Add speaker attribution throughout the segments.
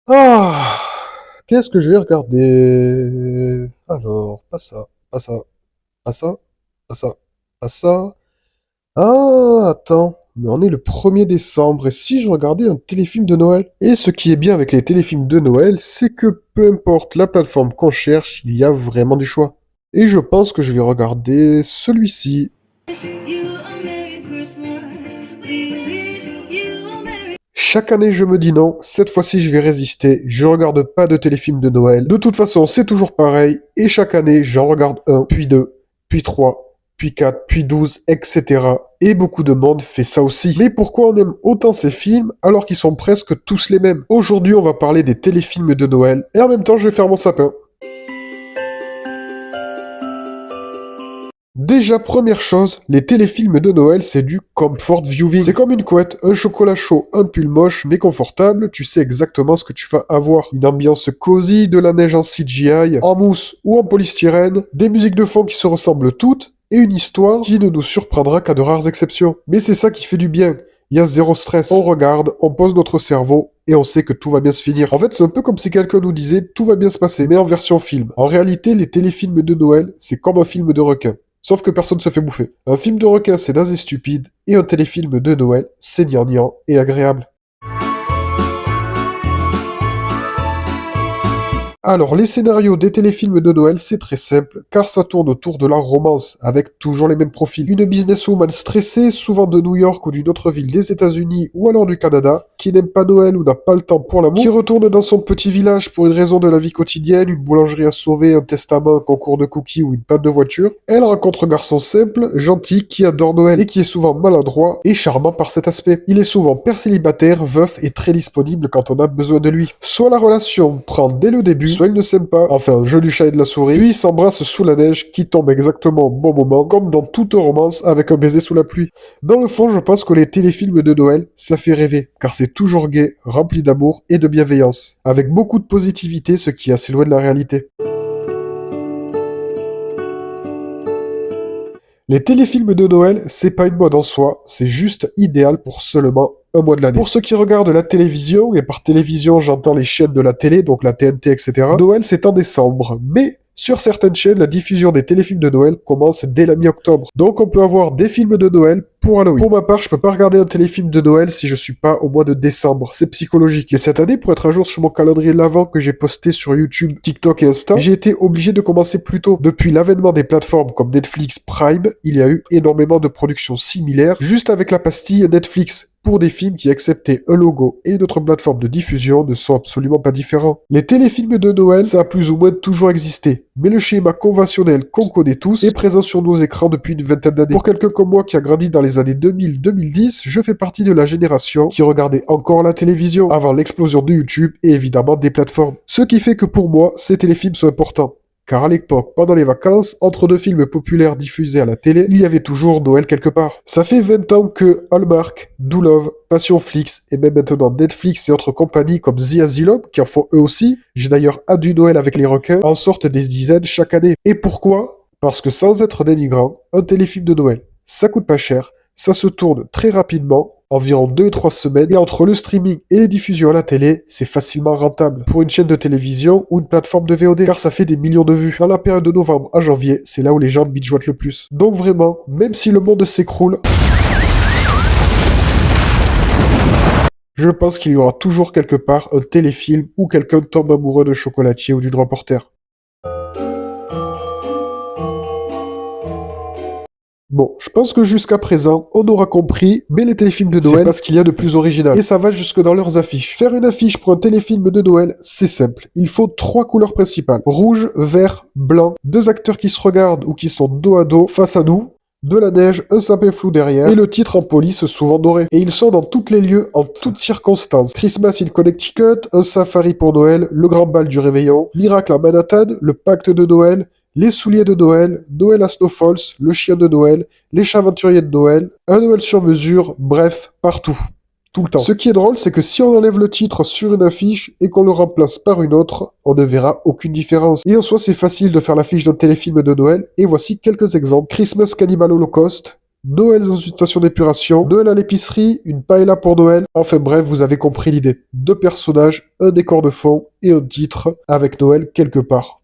Speaker 1: Ah, qu'est-ce que je vais regarder? Alors, pas ça, pas ça, pas ça, pas ça, pas ça. Ah, attends, mais on est le 1er décembre, et si je regardais un téléfilm de Noël? Et ce qui est bien avec les téléfilms de Noël, c'est que peu importe la plateforme qu'on cherche, il y a vraiment du choix. Et je pense que je vais regarder celui-ci. Chaque année, je me dis non, cette fois-ci, je vais résister, je regarde pas de téléfilm de Noël. De toute façon, c'est toujours pareil, et chaque année, j'en regarde un, puis deux, puis trois, puis quatre, puis 12, etc. Et beaucoup de monde fait ça aussi. Mais pourquoi on aime autant ces films alors qu'ils sont presque tous les mêmes? Aujourd'hui, on va parler des téléfilms de Noël, et en même temps, je vais faire mon sapin. Déjà, première chose, les téléfilms de Noël, c'est du comfort viewing. C'est comme une couette, un chocolat chaud, un pull moche mais confortable, tu sais exactement ce que tu vas avoir. Une ambiance cosy, de la neige en CGI, en mousse ou en polystyrène, des musiques de fond qui se ressemblent toutes, et une histoire qui ne nous surprendra qu'à de rares exceptions. Mais c'est ça qui fait du bien. Il y a zéro stress. On regarde, on pose notre cerveau, et on sait que tout va bien se finir. En fait, c'est un peu comme si quelqu'un nous disait tout va bien se passer, mais en version film. En réalité, les téléfilms de Noël, c'est comme un film de requin. Sauf que personne se fait bouffer. Un film de requin, c'est naze et stupide, et un téléfilm de Noël, c'est gnangnan et agréable. Alors, les scénarios des téléfilms de Noël, c'est très simple, car ça tourne autour de la romance, avec toujours les mêmes profils. Une businesswoman stressée, souvent de New York ou d'une autre ville des États-Unis ou alors du Canada, qui n'aime pas Noël ou n'a pas le temps pour l'amour, qui retourne dans son petit village pour une raison de la vie quotidienne, une boulangerie à sauver, un testament, un concours de cookies ou une panne de voiture. Elle rencontre un garçon simple, gentil, qui adore Noël et qui est souvent maladroit et charmant par cet aspect. Il est souvent père célibataire, veuf et très disponible quand on a besoin de lui. Soit la relation prend dès le début, soit ils ne s'aiment pas, enfin, jeu du chat et de la souris, puis ils s'embrassent sous la neige qui tombe exactement au bon moment, comme dans toute romance avec un baiser sous la pluie. Dans le fond, je pense que les téléfilms de Noël, ça fait rêver, car c'est toujours gai, rempli d'amour et de bienveillance, avec beaucoup de positivité, ce qui est assez loin de la réalité. Les téléfilms de Noël, c'est pas une mode en soi, c'est juste idéal pour seulement un mois de l'année. Pour ceux qui regardent la télévision, et par télévision j'entends les chaînes de la télé, donc la TNT, etc., Noël c'est en décembre, mais sur certaines chaînes, la diffusion des téléfilms de Noël commence dès la mi-octobre. Donc on peut avoir des films de Noël pour Halloween. Pour ma part, je peux pas regarder un téléfilm de Noël si je suis pas au mois de décembre. C'est psychologique. Et cette année, pour être à jour sur mon calendrier de l'Avent que j'ai posté sur YouTube, TikTok et Insta, j'ai été obligé de commencer plus tôt. Depuis l'avènement des plateformes comme Netflix, Prime, il y a eu énormément de productions similaires, juste avec la pastille Netflix, pour des films qui, excepté un logo et une autre plateforme de diffusion, ne sont absolument pas différents. Les téléfilms de Noël, ça a plus ou moins toujours existé, mais le schéma conventionnel qu'on connaît tous est présent sur nos écrans depuis une vingtaine d'années. Pour quelqu'un comme moi qui a grandi dans les années 2000-2010, je fais partie de la génération qui regardait encore la télévision avant l'explosion de YouTube et évidemment des plateformes. Ce qui fait que pour moi, ces téléfilms sont importants. Car à l'époque, pendant les vacances, entre deux films populaires diffusés à la télé, il y avait toujours Noël quelque part. Ça fait 20 ans que Hallmark, Doolove, Passionflix et même maintenant Netflix et autres compagnies comme The Asylum, qui en font eux aussi, j'ai d'ailleurs hâte du Noël avec les requins, en sortent des dizaines chaque année. Et pourquoi? Parce que sans être dénigrant, un téléfilm de Noël, ça coûte pas cher, ça se tourne très rapidement, environ 2-3 semaines, et entre le streaming et les diffusions à la télé, c'est facilement rentable pour une chaîne de télévision ou une plateforme de VOD, car ça fait des millions de vues. Dans la période de novembre à janvier, c'est là où les gens binge-watch le plus. Donc vraiment, même si le monde s'écroule, je pense qu'il y aura toujours quelque part un téléfilm où quelqu'un tombe amoureux d'un chocolatier ou d'une reporter. Bon, je pense que jusqu'à présent, on aura compris, mais les téléfilms de Noël, c'est pas ce qu'il y a de plus original. Et ça va jusque dans leurs affiches. Faire une affiche pour un téléfilm de Noël, c'est simple. Il faut 3 couleurs principales. Rouge, vert, blanc. 2 acteurs qui se regardent ou qui sont dos à dos face à nous. De la neige, un sapin flou derrière, et le titre en police souvent doré. Et ils sont dans tous les lieux, en toutes circonstances. Christmas in Connecticut, un safari pour Noël, le grand bal du réveillon, Miracle à Manhattan, le pacte de Noël, les souliers de Noël, Noël à Snow Falls, le chien de Noël, les chats aventuriers de Noël, un Noël sur mesure, bref, partout. Tout le temps. Ce qui est drôle, c'est que si on enlève le titre sur une affiche et qu'on le remplace par une autre, on ne verra aucune différence. Et en soi, c'est facile de faire l'affiche d'un téléfilm de Noël, et voici quelques exemples. Christmas Cannibal Holocaust, Noël dans une station d'épuration, Noël à l'épicerie, une paella pour Noël. Enfin bref, vous avez compris l'idée. Deux personnages, un décor de fond et un titre avec Noël quelque part.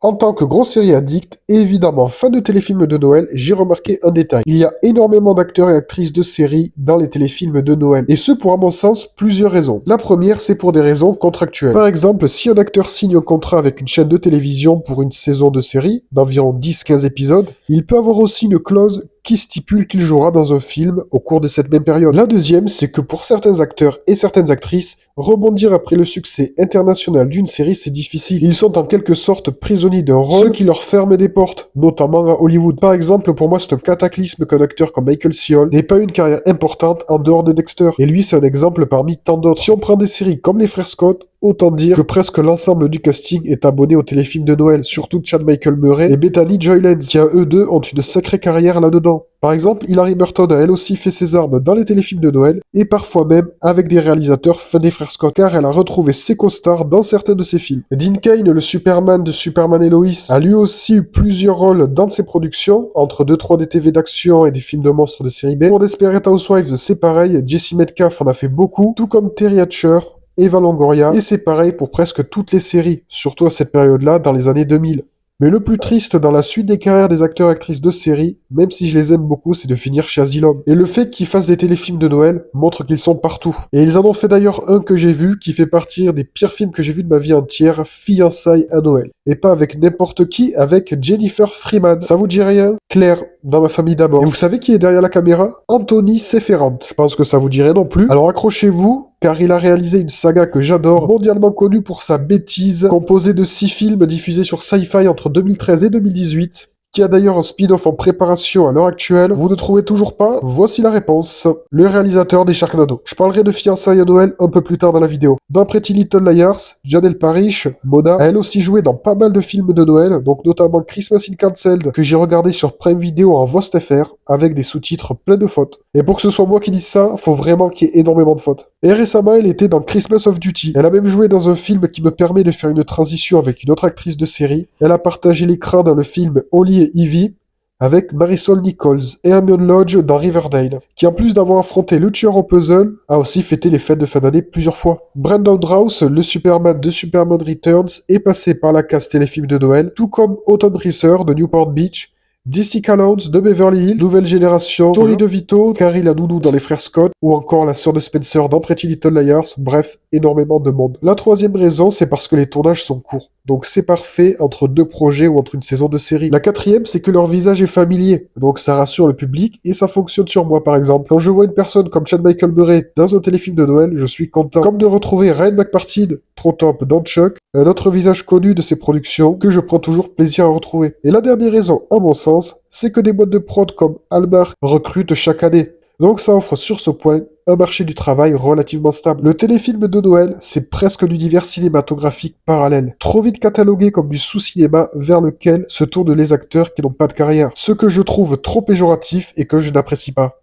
Speaker 1: En tant que gros série addict, et évidemment fan de téléfilms de Noël, j'ai remarqué un détail. Il y a énormément d'acteurs et actrices de séries dans les téléfilms de Noël. Et ce pour, à mon sens, plusieurs raisons. La première, c'est pour des raisons contractuelles. Par exemple, si un acteur signe un contrat avec une chaîne de télévision pour une saison de série, d'environ 10-15 épisodes, il peut avoir aussi une clause qui stipule qu'il jouera dans un film au cours de cette même période. La deuxième, c'est que pour certains acteurs et certaines actrices, rebondir après le succès international d'une série, c'est difficile. Ils sont en quelque sorte prisonniers d'un rôle, ce qui leur ferme des portes, notamment à Hollywood. Par exemple, pour moi, c'est un cataclysme qu'un acteur comme Michael C. Hall n'ait pas eu une carrière importante en dehors de Dexter. Et lui, c'est un exemple parmi tant d'autres. Si on prend des séries comme les Frères Scott, autant dire que presque l'ensemble du casting est abonné au téléfilm de Noël, surtout Chad Michael Murray et Bethany Joyland, qui à eux deux ont une sacrée carrière là-dedans. Par exemple, Hilary Burton a elle aussi fait ses armes dans les téléfilms de Noël, et parfois même avec des réalisateurs fans des Frères Scott, car elle a retrouvé ses costars dans certains de ses films. Dean Cain, le Superman de Superman et Lois, a lui aussi eu plusieurs rôles dans ses productions, entre 2-3 des TV d'action et des films de monstres de série B. Pour Desperate Housewives, c'est pareil, Jesse Metcalfe en a fait beaucoup, tout comme Terry Hatcher, Eva Longoria, et c'est pareil pour presque toutes les séries, surtout à cette période-là, dans les années 2000. Mais le plus triste dans la suite des carrières des acteurs et actrices de séries, même si je les aime beaucoup, c'est de finir chez Asylum. Et le fait qu'ils fassent des téléfilms de Noël montre qu'ils sont partout. Et ils en ont fait d'ailleurs un que j'ai vu, qui fait partie des pires films que j'ai vus de ma vie entière, Fiançailles à Noël. Et pas avec n'importe qui, avec Jennifer Freeman. Ça vous dit rien? Claire, dans Ma famille d'abord. Et vous savez qui est derrière la caméra? Anthony Sefferant. Je pense que ça vous dirait non plus. Alors accrochez-vous, car il a réalisé une saga que j'adore, mondialement connue pour sa bêtise, composée de 6 films diffusés sur Sci-Fi entre 2013 et 2018, qui a d'ailleurs un spin-off en préparation à l'heure actuelle. Vous ne trouvez toujours pas? Voici la réponse. Le réalisateur des Sharknado. Je parlerai de Fiançailles à Noël un peu plus tard dans la vidéo. Dans Pretty Little Liars, Janelle Parrish, Mona, a elle aussi joué dans pas mal de films de Noël, donc notamment Christmas in Cancelled, que j'ai regardé sur Prime Video en VOST.fr, avec des sous-titres pleins de fautes. Et pour que ce soit moi qui dise ça, faut vraiment qu'il y ait énormément de fautes. Et récemment, elle était dans Christmas of Duty. Elle a même joué dans un film qui me permet de faire une transition avec une autre actrice de série. Elle a partagé l'écran dans le film Holly et Evie avec Marisol Nichols et Hermione Lodge dans Riverdale, qui en plus d'avoir affronté le tueur au puzzle, a aussi fêté les fêtes de fin d'année plusieurs fois. Brandon Routh, le Superman de Superman Returns, est passé par la case téléfilm de Noël, tout comme Autumn Reeser de Newport Beach, Jessica Lange de Beverly Hills, Nouvelle Génération, Tori DeVito, Carrie la nounou dans Les Frères Scott, ou encore la sœur de Spencer dans Pretty Little Liars, bref, énormément de monde. La troisième raison, c'est parce que les tournages sont courts. Donc c'est parfait entre deux projets ou entre une saison de série. La quatrième, c'est que leur visage est familier, donc ça rassure le public et ça fonctionne sur moi par exemple. Quand je vois une personne comme Chad Michael Murray dans un téléfilm de Noël, je suis content. Comme de retrouver Ryan McPartlin, trop top, dans Chuck, un autre visage connu de ses productions que je prends toujours plaisir à retrouver. Et la dernière raison, à mon sens, c'est que des boîtes de prod comme Hallmark recrutent chaque année. Donc ça offre sur ce point un marché du travail relativement stable. Le téléfilm de Noël, c'est presque l'univers cinématographique parallèle, trop vite catalogué comme du sous-cinéma vers lequel se tournent les acteurs qui n'ont pas de carrière. Ce que je trouve trop péjoratif et que je n'apprécie pas.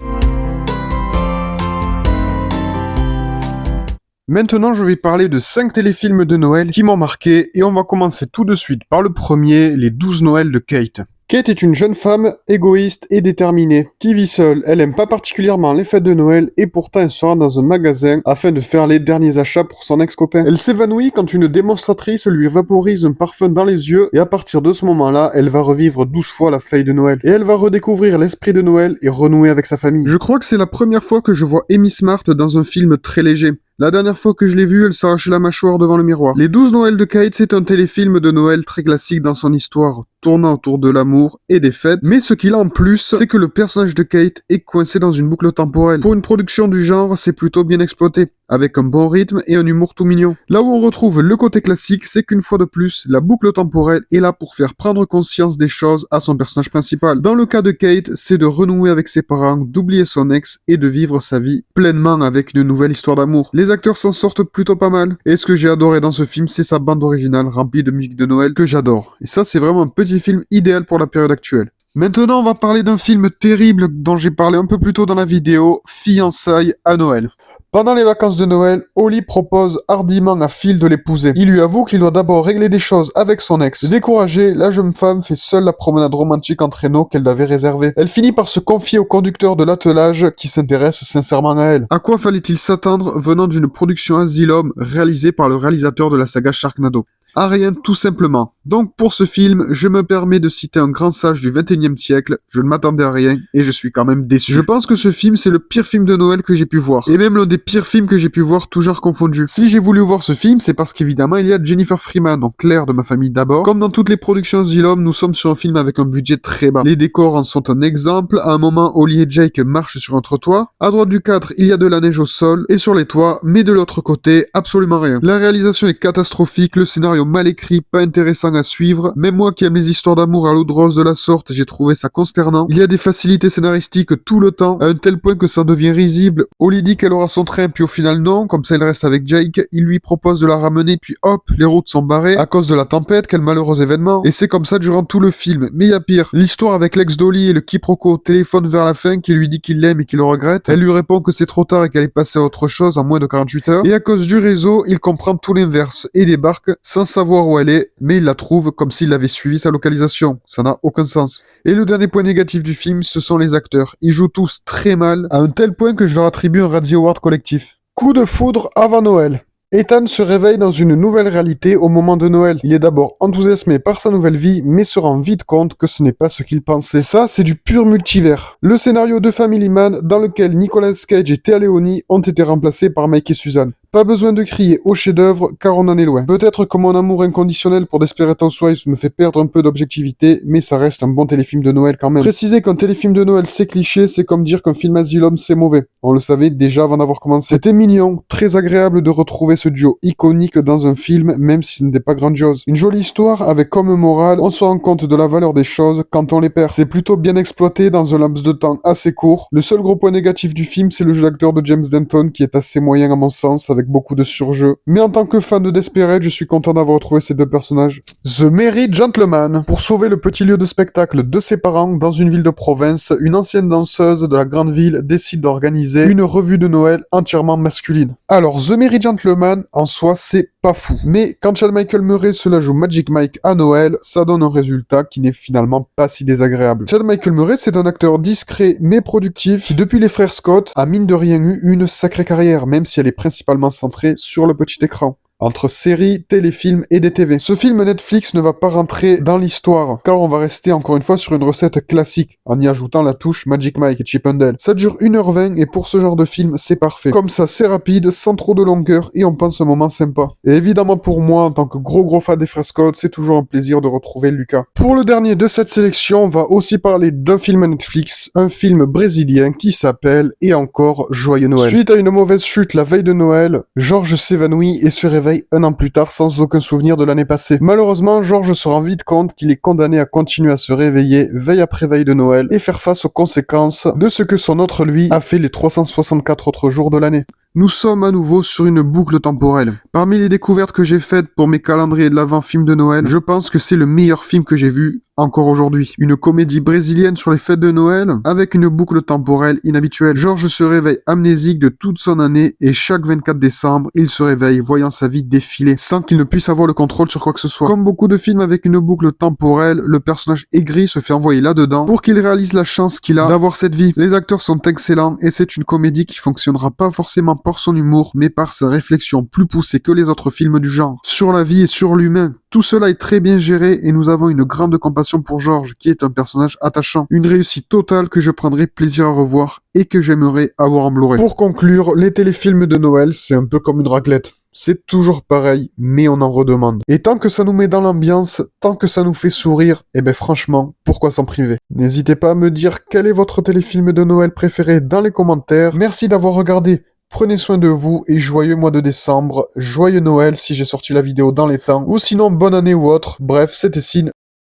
Speaker 1: Maintenant, je vais parler de 5 téléfilms de Noël qui m'ont marqué et on va commencer tout de suite par le premier, les 12 Noëls de Kate. Kate est une jeune femme égoïste et déterminée, qui vit seule. Elle aime pas particulièrement les fêtes de Noël et pourtant elle se rend dans un magasin afin de faire les derniers achats pour son ex-copain. Elle s'évanouit quand une démonstratrice lui vaporise un parfum dans les yeux et à partir de ce moment-là, elle va revivre 12 fois la feuille de Noël. Et elle va redécouvrir l'esprit de Noël et renouer avec sa famille. Je crois que c'est la première fois que je vois Amy Smart dans un film très léger. La dernière fois que je l'ai vue, elle s'arrachait la mâchoire devant le miroir. Les 12 Noëls de Kate, c'est un téléfilm de Noël très classique dans son histoire, tournant autour de l'amour et des fêtes. Mais ce qu'il a en plus, c'est que le personnage de Kate est coincé dans une boucle temporelle. Pour une production du genre, c'est plutôt bien exploité, avec un bon rythme et un humour tout mignon. Là où on retrouve le côté classique, c'est qu'une fois de plus, la boucle temporelle est là pour faire prendre conscience des choses à son personnage principal. Dans le cas de Kate, c'est de renouer avec ses parents, d'oublier son ex et de vivre sa vie pleinement avec une nouvelle histoire d'amour. Les acteurs s'en sortent plutôt pas mal. Et ce que j'ai adoré dans ce film, c'est sa bande originale remplie de musique de Noël que j'adore. Et ça, c'est vraiment un petit film idéal pour la période actuelle. Maintenant, on va parler d'un film terrible dont j'ai parlé un peu plus tôt dans la vidéo, Fiançailles à Noël. Pendant les vacances de Noël, Holly propose hardiment à Phil de l'épouser. Il lui avoue qu'il doit d'abord régler des choses avec son ex. Découragée, la jeune femme fait seule la promenade romantique en traîneau qu'elle avait réservée. Elle finit par se confier au conducteur de l'attelage qui s'intéresse sincèrement à elle. À quoi fallait-il s'attendre venant d'une production Asylum réalisée par le réalisateur de la saga Sharknado? À rien, tout simplement. Donc pour ce film, je me permets de citer un grand sage du 21e siècle, je ne m'attendais à rien, et je suis quand même déçu. Je pense que ce film, c'est le pire film de Noël que j'ai pu voir. Et même l'un des pires films que j'ai pu voir, tout genre confondu. Si j'ai voulu voir ce film, c'est parce qu'évidemment, il y a Jennifer Freeman, donc Claire de ma famille d'abord. Comme dans toutes les productions Asylum, nous sommes sur un film avec un budget très bas. Les décors en sont un exemple. À un moment, Holly et Jake marchent sur un trottoir. À droite du cadre, il y a de la neige au sol et sur les toits, mais de l'autre côté, absolument rien. La réalisation est catastrophique, le scénario mal écrit, pas intéressant à suivre. Même moi qui aime les histoires d'amour à l'eau de rose de la sorte, j'ai trouvé ça consternant. Il y a des facilités scénaristiques tout le temps, à un tel point que ça devient risible. Holly dit qu'elle aura son train, puis au final non, comme ça il reste avec Jake. Il lui propose de la ramener, puis hop, les routes sont barrées à cause de la tempête, quel malheureux événement. Et c'est comme ça durant tout le film. Mais il y a pire. L'histoire avec l'ex d'Holly et le quiproquo au téléphone vers la fin qui lui dit qu'il l'aime et qu'il le regrette. Elle lui répond que c'est trop tard et qu'elle est passée à autre chose en moins de 48 heures. Et à cause du réseau, il comprend tout l'inverse et débarque sans savoir où elle est, mais il la trouve comme s'il avait suivi sa localisation. Ça n'a aucun sens. Et le dernier point négatif du film, ce sont les acteurs. Ils jouent tous très mal, à un tel point que je leur attribue un Razzie Award collectif. Coup de foudre avant Noël. Ethan se réveille dans une nouvelle réalité au moment de Noël. Il est d'abord enthousiasmé par sa nouvelle vie, mais se rend vite compte que ce n'est pas ce qu'il pensait. Ça, c'est du pur multivers. Le scénario de Family Man, dans lequel Nicolas Cage et Téa Leoni ont été remplacés par Mike et Suzanne. Pas besoin de crier au chef-d'œuvre, car on en est loin. Peut-être que mon amour inconditionnel pour Desperate Housewives me fait perdre un peu d'objectivité, mais ça reste un bon téléfilm de Noël quand même. Préciser qu'un téléfilm de Noël c'est cliché, c'est comme dire qu'un film Asylum c'est mauvais. On le savait déjà avant d'avoir commencé. C'était mignon, très agréable de retrouver ce duo iconique dans un film, même si ce n'était pas grandiose. Une jolie histoire avec comme morale, on se rend compte de la valeur des choses quand on les perd. C'est plutôt bien exploité dans un laps de temps assez court. Le seul gros point négatif du film, c'est le jeu d'acteur de James Denton qui est assez moyen à mon sens, avec beaucoup de surjeu. Mais en tant que fan de Desperate, je suis content d'avoir retrouvé ces deux personnages. The Merry Gentleman. Pour sauver le petit lieu de spectacle de ses parents dans une ville de province, une ancienne danseuse de la grande ville décide d'organiser une revue de Noël entièrement masculine. Alors, The Merry Gentleman, en soi, c'est pas fou. Mais quand Chad Michael Murray se la joue Magic Mike à Noël, ça donne un résultat qui n'est finalement pas si désagréable. Chad Michael Murray, c'est un acteur discret mais productif qui, depuis les frères Scott, a mine de rien eu une sacrée carrière, même si elle est principalement centrée sur le petit écran. Entre séries, téléfilms et des TV. Ce film Netflix ne va pas rentrer dans l'histoire, car on va rester encore une fois sur une recette classique, en y ajoutant la touche Magic Mike et Chip 'n Dale. Ça dure 1h20 et pour ce genre de film, c'est parfait. Comme ça, c'est rapide, sans trop de longueur et on pense un moment sympa. Et évidemment pour moi, en tant que gros fan des frères Scott, c'est toujours un plaisir de retrouver Lucas. Pour le dernier de cette sélection, on va aussi parler d'un film Netflix, un film brésilien qui s'appelle, et encore, Joyeux Noël. Suite à une mauvaise chute la veille de Noël, Georges s'évanouit et se réveille un an plus tard sans aucun souvenir de l'année passée. Malheureusement, George se rend vite compte qu'il est condamné à continuer à se réveiller veille après veille de Noël et faire face aux conséquences de ce que son autre lui a fait les 364 autres jours de l'année. Nous sommes à nouveau sur une boucle temporelle. Parmi les découvertes que j'ai faites pour mes calendriers de l'avant film de Noël, je pense que c'est le meilleur film que j'ai vu encore aujourd'hui. Une comédie brésilienne sur les fêtes de Noël, avec une boucle temporelle inhabituelle. George se réveille amnésique de toute son année, et chaque 24 décembre, il se réveille voyant sa vie défiler, sans qu'il ne puisse avoir le contrôle sur quoi que ce soit. Comme beaucoup de films avec une boucle temporelle, le personnage aigri se fait envoyer là-dedans, pour qu'il réalise la chance qu'il a d'avoir cette vie. Les acteurs sont excellents, et c'est une comédie qui fonctionnera pas forcément par son humour, mais par sa réflexion plus poussée que les autres films du genre, sur la vie et sur l'humain. Tout cela est très bien géré et nous avons une grande compassion pour George, qui est un personnage attachant. Une réussite totale que je prendrai plaisir à revoir et que j'aimerais avoir en Blu-ray. Pour conclure, les téléfilms de Noël, c'est un peu comme une raclette. C'est toujours pareil, mais on en redemande. Et tant que ça nous met dans l'ambiance, tant que ça nous fait sourire, eh ben franchement, pourquoi s'en priver? N'hésitez pas à me dire quel est votre téléfilm de Noël préféré dans les commentaires. Merci d'avoir regardé. Prenez soin de vous et joyeux mois de décembre, joyeux Noël si j'ai sorti la vidéo dans les temps, ou sinon bonne année ou autre, bref c'était Cine,